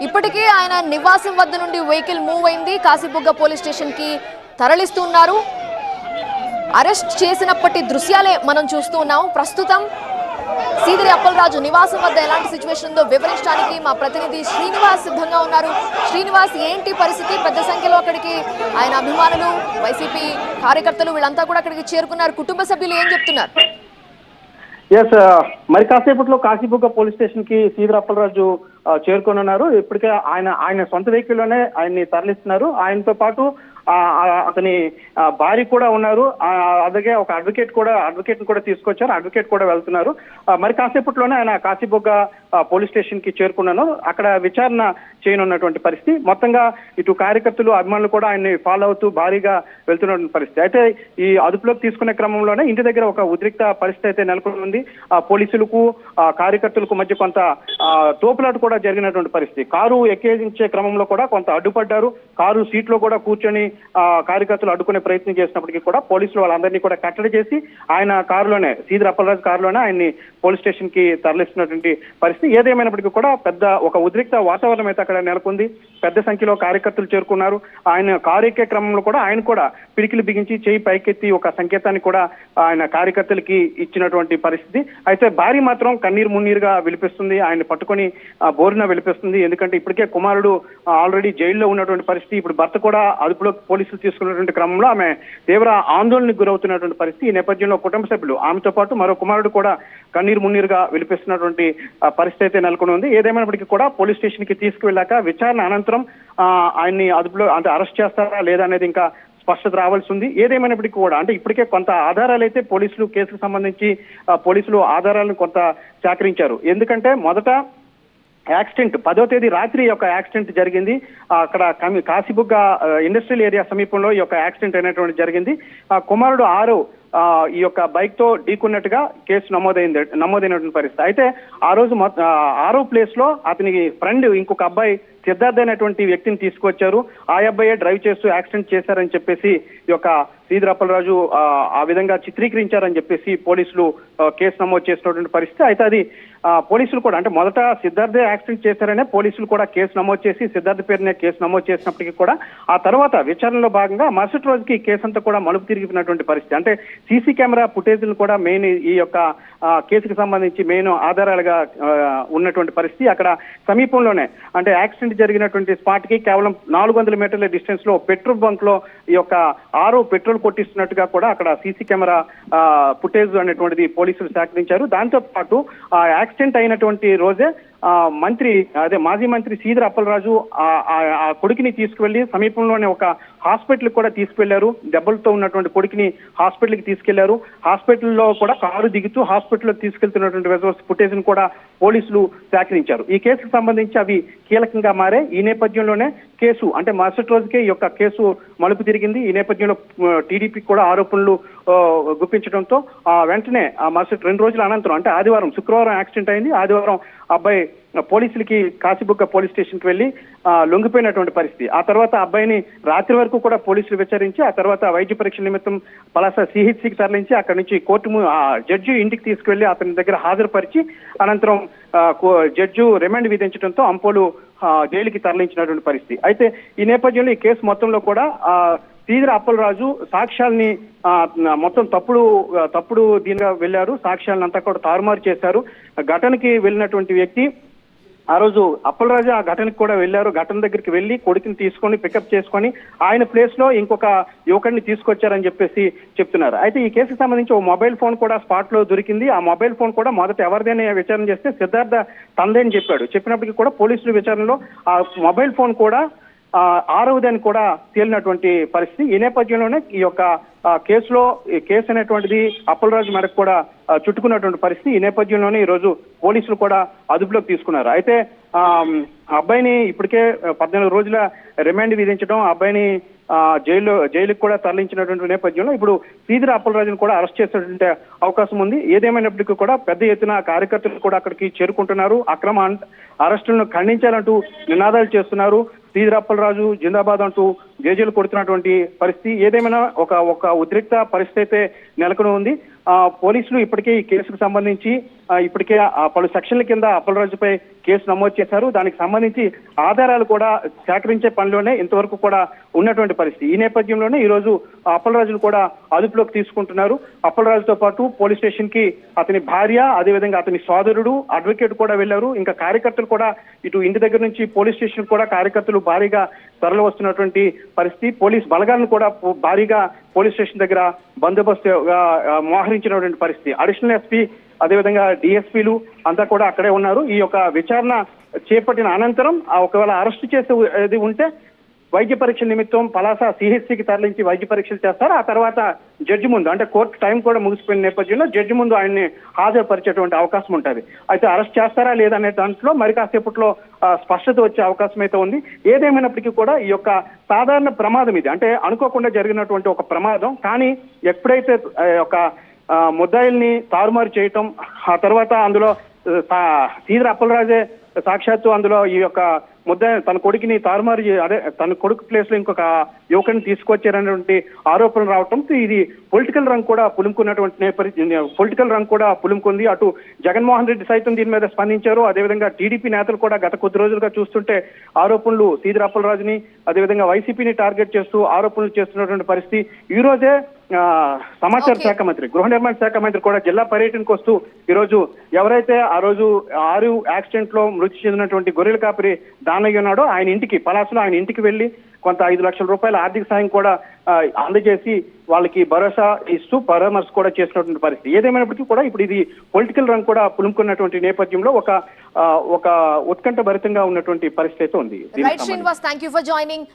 ఇప్పటికే ఆయన నివాసం వద్ద నుండి వెహికల్ మూవ్ అయింది. కాశీబుగ్గ పోలీస్ స్టేషన్ కి తరలిస్తున్నారు. అరెస్ట్ చేసినప్పటి దృశ్యాలే మనం చూస్తూ ఉన్నాం. ప్రస్తుతం సీదిరి అప్పలరాజు నివాసం వద్ద ఎలాంటి సిచ్యువేషన్ ఉందో వివరించడానికి మా ప్రతినిధి శ్రీనివాస్ సిద్ధంగా ఉన్నారు. శ్రీనివాస్, ఏంటి పరిస్థితి? పెద్ద సంఖ్యలో అక్కడికి ఆయన అభిమానులు, వైసీపీ కార్యకర్తలు వీళ్ళంతా కూడా అక్కడికి చేరుకున్నారు. కుటుంబ సభ్యులు ఏం చెప్తున్నారు? ఎస్, మరి కాసేపట్లో కాశీబుగ్గ పోలీస్ స్టేషన్ కి సీదిరి అప్పలరాజు చేరుకోనున్నారు. ఇప్పటికే ఆయన సొంత వెహికల్ లోనే ఆయన్ని తరలిస్తున్నారు. ఆయనతో పాటు అతని భార్య కూడా ఉన్నారు. అలాగే ఒక అడ్వకేట్ కూడా తీసుకొచ్చారు. అడ్వకేట్ కూడా వెళ్తున్నారు. మరి కాసేపట్లోనే ఆయన కాశీబుగ్గ పోలీస్ స్టేషన్ కి చేరుకున్నాను. అక్కడ విచారణ చేయనున్నటువంటి పరిస్థితి. మొత్తంగా ఇటు కార్యకర్తలు, అభిమానులు కూడా ఆయన్ని ఫాలో అవుతూ భారీగా వెళ్తున్నటువంటి పరిస్థితి. అయితే ఈ అదుపులోకి తీసుకునే క్రమంలోనే ఇంటి దగ్గర ఒక ఉద్రిక్త పరిస్థితి అయితే నెలకొని ఉంది. పోలీసులకు కార్యకర్తలకు మధ్య కొంత తోపులాట కూడా జరిగినటువంటి పరిస్థితి. కారు ఎక్కించే క్రమంలో కూడా కొంత అడ్డుపడ్డారు. కారు సీట్ లో కూడా కూర్చొని కార్యకర్తలు అడ్డుకునే ప్రయత్నం చేసినప్పటికీ కూడా పోలీసులు వాళ్ళందరినీ కూడా కట్టడి చేసి ఆయన కారులోనే, సీదిరి అప్పలరాజు కారులోనే ఆయన్ని పోలీస్ స్టేషన్ కి తరలిస్తున్నటువంటి పరిస్థితి. ఏదేమైనప్పటికీ కూడా ఒక ఉద్రిక్త వాతావరణం అయితే అక్కడ నెలకొంది. పెద్ద సంఖ్యలో కార్యకర్తలు చేరుకున్నారు. ఆయన కారు ఎక్కే క్రమంలో కూడా ఆయన కూడా పిడికిలు బిగించి చేయి పైకెత్తి ఒక సంకేతాన్ని కూడా ఆయన కార్యకర్తలకి ఇచ్చినటువంటి పరిస్థితి. అయితే భార్య మాత్రం కన్నీరు మున్నీరుగా విలిపిస్తుంది. ఆయన పట్టుకొని బోరున విలిపిస్తుంది. ఎందుకంటే ఇప్పటికే కుమారుడు ఆల్రెడీ జైల్లో ఉన్నటువంటి పరిస్థితి. ఇప్పుడు భర్త కూడా అదుపులో పోలీసులు తీసుకున్నటువంటి క్రమంలో ఆమె తీవ్ర ఆందోళనకు గురవుతున్నటువంటి పరిస్థితి. ఈ నేపథ్యంలో కుటుంబ సభ్యులు, ఆమెతో పాటు మరో కుమారుడు కూడా కన్నీరు మున్నీరుగా విలిపిస్తున్నటువంటి పరిస్థితి అయితే నెలకొని ఉంది. ఏదేమైనప్పటికీ కూడా పోలీస్ స్టేషన్ కి తీసుకువెళ్ళాక విచారణ అనంతరం ఆయన్ని అదుపులో అరెస్ట్ చేస్తారా లేదా అనేది ఇంకా స్పష్టత రావాల్సి ఉంది. ఏదేమైనప్పటికీ కూడా ఇప్పటికే కొంత ఆధారాలు అయితే పోలీసులు, కేసుకు సంబంధించి పోలీసులు ఆధారాలను కొంత సేకరించారు. ఎందుకంటే మొదట యాక్సిడెంట్ 10వ తేదీ రాత్రి ఒక యాక్సిడెంట్ జరిగింది. అక్కడ కాశీబుగ్గ ఇండస్ట్రియల్ ఏరియా సమీపంలో ఈ యొక్క యాక్సిడెంట్ అనేటువంటి జరిగింది. కుమారుడు ఈ యొక్క బైక్ తో ఢీకున్నట్టుగా కేసు నమోదైనటువంటి పరిస్థితి. అయితే ఆ రోజు ఆరో ప్లేస్ లో అతనికి ఫ్రెండ్ ఇంకొక అబ్బాయి సిద్ధార్థ్ అనేటువంటి వ్యక్తిని తీసుకొచ్చారు. ఆ అబ్బాయే డ్రైవ్ చేస్తూ యాక్సిడెంట్ చేశారని చెప్పేసి ఈ యొక్క సీదిరి అప్పలరాజు ఆ విధంగా చిత్రీకరించారని చెప్పేసి పోలీసులు కేసు నమోదు చేసినటువంటి పరిస్థితి. అయితే అది పోలీసులు కూడా మొదట సిద్ధార్థే యాక్సిడెంట్ చేశారనే పోలీసులు కూడా కేసు నమోదు చేసి సిద్ధార్థ్ పేరునే కేసు నమోదు చేసినప్పటికీ కూడా ఆ తర్వాత విచారణలో భాగంగా మరుసటి రోజుకి కేసు అంతా కూడా మలుపు తిరిగినటువంటి పరిస్థితి. సీసీ కెమెరా ఫుటేజ్లు కూడా మెయిన్ ఈ యొక్క కేసుకు సంబంధించి మెయిన్ ఆధారాలుగా ఉన్నటువంటి పరిస్థితి. అక్కడ సమీపంలోనే యాక్సిడెంట్ జరిగినటువంటి స్పాట్ కి కేవలం 400 మీటర్ల డిస్టెన్స్ లో పెట్రోల్ బంక్ లో ఈ యొక్క పెట్రోల్ కొట్టిస్తున్నట్టుగా కూడా అక్కడ సీసీ కెమెరా ఫుటేజ్ అనేటువంటిది పోలీసులు సేకరించారు. దాంతో పాటు ఆ యాక్సిడెంట్ అయినటువంటి రోజే మాజీ మంత్రి సీదిరి అప్పలరాజు ఆ కొడుకుని తీసుకువెళ్లి సమీపంలోనే ఒక హాస్పిటల్ కూడా తీసుకువెళ్లారు. దెబ్బలతో ఉన్నటువంటి కొడుకుని హాస్పిటల్ కి తీసుకెళ్లారు. హాస్పిటల్లో కూడా కారు దిగుతూ హాస్పిటల్లోకి తీసుకెళ్తున్నటువంటి విజువల్స్ ఫుటేజ్ ను కూడా పోలీసులు సేకరించారు. ఈ కేసుకు సంబంధించి అవి కీలకంగా మారాయి. ఈ నేపథ్యంలోనే కేసు మరుసటి రోజుకే ఈ యొక్క కేసు మలుపు తిరిగింది. ఈ నేపథ్యంలో టీడీపీ కూడా ఆరోపణలు గుప్పించడంతో వెంటనే మరుసటి 2 రోజుల అనంతరం ఆదివారం, శుక్రవారం యాక్సిడెంట్ అయింది. ఆదివారం అబ్బాయి పోలీసులకి కాశీబుగ్గ పోలీస్ స్టేషన్ కి వెళ్లి లొంగిపోయినటువంటి పరిస్థితి. ఆ తర్వాత అబ్బాయిని రాత్రి వరకు కూడా పోలీసులు విచారించి ఆ తర్వాత వైద్య పరీక్షల నిమిత్తం పలాస సిహెచ్సికి తరలించి అక్కడి నుంచి జడ్జి ఇంటికి తీసుకువెళ్లి అతని దగ్గర హాజరుపరిచి అనంతరం జడ్జి రిమాండ్ విధించడంతో అంపోలు జైలుకి తరలించినటువంటి పరిస్థితి. అయితే ఈ నేపథ్యంలో ఈ కేసు మొత్తంలో కూడా సీదిరి అప్పలరాజు సాక్ష్యాల్ని మొత్తం తప్పుడు దీనిగా వెళ్లారు. సాక్ష్యాలను కూడా తారుమారు చేశారు. ఘటనకి వెళ్ళినటువంటి వ్యక్తి ఆ రోజు అప్పలరాజు ఆ ఘటనకు కూడా వెళ్లారు. ఘటన దగ్గరికి వెళ్లి కొడుకుని తీసుకొని పికప్ చేసుకొని ఆయన ప్లేస్ లో ఇంకొక యువకుడిని తీసుకొచ్చారని చెప్పేసి చెప్తున్నారు. అయితే ఈ కేసుకు సంబంధించి ఓ మొబైల్ ఫోన్ కూడా స్పాట్ లో దొరికింది. ఆ మొబైల్ ఫోన్ కూడా మొదట ఎవరిదైనా విచారణ చేస్తే సిద్ధార్థ తందని చెప్పినప్పటికీ కూడా పోలీసుల విచారణలో ఆ మొబైల్ ఫోన్ కూడా ఆరవదని కూడా తేలినటువంటి పరిస్థితి. ఈ నేపథ్యంలోనే ఈ యొక్క కేసు అనేటువంటిది అప్పలరాజు మేరకు కూడా చుట్టుకున్నటువంటి పరిస్థితి. ఈ నేపథ్యంలోనే ఈ రోజు పోలీసులు కూడా అదుపులోకి తీసుకున్నారు. అయితే అబ్బాయిని ఇప్పటికే 14 రోజుల రిమాండ్ విధించడం, అబ్బాయిని జైలుకు కూడా తరలించినటువంటి నేపథ్యంలో ఇప్పుడు సీదిరి అప్పలరాజును కూడా అరెస్ట్ చేసేటువంటి అవకాశం ఉంది. ఏదేమైనప్పటికీ కూడా పెద్ద ఎత్తున కార్యకర్తలు కూడా అక్కడికి చేరుకుంటున్నారు. అక్రమ అరెస్టులను ఖండించాలంటూ నినాదాలు చేస్తున్నారు. సీదిరి అప్పలరాజు జిందాబాద్ అంటూ జేజేలు కొడుతున్నటువంటి పరిస్థితి. ఏదేమైనా ఒక ఉద్రిక్త పరిస్థితి అయితే నెలకొని ఉంది. పోలీసులు ఇప్పటికే ఈ కేసుకు సంబంధించి ఇప్పటికే పలు సెక్షన్ల కింద అప్పలరాజుపై కేసు నమోదు చేశారు. దానికి సంబంధించి ఆధారాలు కూడా సేకరించే పనిలోనే ఇంతవరకు కూడా ఉన్నటువంటి పరిస్థితి. ఈ నేపథ్యంలోనే ఈ రోజు అప్పలరాజును కూడా అదుపులోకి తీసుకుంటున్నారు. అప్పలరాజుతో పాటు పోలీస్ స్టేషన్ కి అతని భార్య, అదేవిధంగా అతని సోదరుడు, అడ్వకేట్ కూడా వెళ్లారు. ఇంకా కార్యకర్తలు కూడా ఇటు ఇంటి దగ్గర నుంచి పోలీస్ స్టేషన్ కూడా కార్యకర్తలు భారీగా తరలి వస్తున్నటువంటి పరిస్థితి. పోలీస్ బలగాలను కూడా భారీగా పోలీస్ స్టేషన్ దగ్గర బందోబస్తుగా మోహరించినటువంటి పరిస్థితి. అడిషనల్ ఎస్పీ, అదేవిధంగా డిఎస్పీలు అంతా కూడా అక్కడే ఉన్నారు. ఈ యొక్క విచారణ చేపట్టిన అనంతరం ఒకవేళ అరెస్ట్ చేసేది ఉంటే వైద్య పరీక్షల నిమిత్తం పలాస సిహెచ్సికి తరలించి వైద్య పరీక్షలు చేస్తారు. ఆ తర్వాత జడ్జి ముందు, అంటే కోర్టు టైం కూడా ముగిసిపోయిన నేపథ్యంలో జడ్జి ముందు ఆయన్ని హాజరుపరిచేటువంటి అవకాశం ఉంటుంది. అయితే అరెస్ట్ చేస్తారా లేదనే దాంట్లో మరి కాసేపట్లో స్పష్టత వచ్చే అవకాశం అయితే ఉంది. ఏదేమైనప్పటికీ కూడా ఈ యొక్క సాధారణ ప్రమాదం ఇది, అంటే అనుకోకుండా జరిగినటువంటి ఒక ప్రమాదం. కానీ ఎప్పుడైతే ఒక ముద్దాయిల్ని తారుమారు చేయటం, ఆ తర్వాత అందులో శ్రీధర్ అప్పలరాజే సాక్షాత్తు అందులో ఈ యొక్క ముద్దాయి తన కొడుకుని తారుమారు అదే తన కొడుకు ప్లేస్ లో ఇంకొక యువకుని తీసుకొచ్చారనేటువంటి ఆరోపణలు రావటం, ఇది పొలిటికల్ రంగు కూడా పులుముకున్నటువంటి నేపథ్యం, పొలిటికల్ రంగు కూడా పులుముకుంది. అటు జగన్మోహన్ రెడ్డి సైతం దీని మీద స్పందించారు. అదేవిధంగా టీడీపీ నేతలు కూడా గత కొద్ది రోజులుగా చూస్తుంటే ఆరోపణలు శ్రీధర్ అప్పలరాజుని, అదేవిధంగా వైసీపీని టార్గెట్ చేస్తూ ఆరోపణలు చేస్తున్నటువంటి పరిస్థితి. ఈ రోజే సమాచార శాఖ మంత్రి, గృహ నిర్మాణ శాఖ మంత్రి కూడా జిల్లా పర్యటనకు వస్తూ ఈ రోజు ఎవరైతే ఆ రోజు 6 యాక్సిడెంట్ లో మృతి చెందినటువంటి గొర్రెల కాపరి దానయ్య ఉన్నాడో ఆయన ఇంటికి, పలాసలో ఆయన ఇంటికి వెళ్లి కొంత 5 లక్షల రూపాయల ఆర్థిక సాయం కూడా అందజేసి వాళ్ళకి భరోసా ఇస్తూ పరామర్శ కూడా చేసినటువంటి పరిస్థితి. ఏదేమైనప్పటికీ కూడా ఇప్పుడు ఇది పొలిటికల్ రంగు కూడా పులుముకున్నటువంటి నేపథ్యంలో ఒక ఉత్కంఠ భరితంగా ఉన్నటువంటి పరిస్థితి అయితే ఉంది. Right Srinivas, thank you for joining.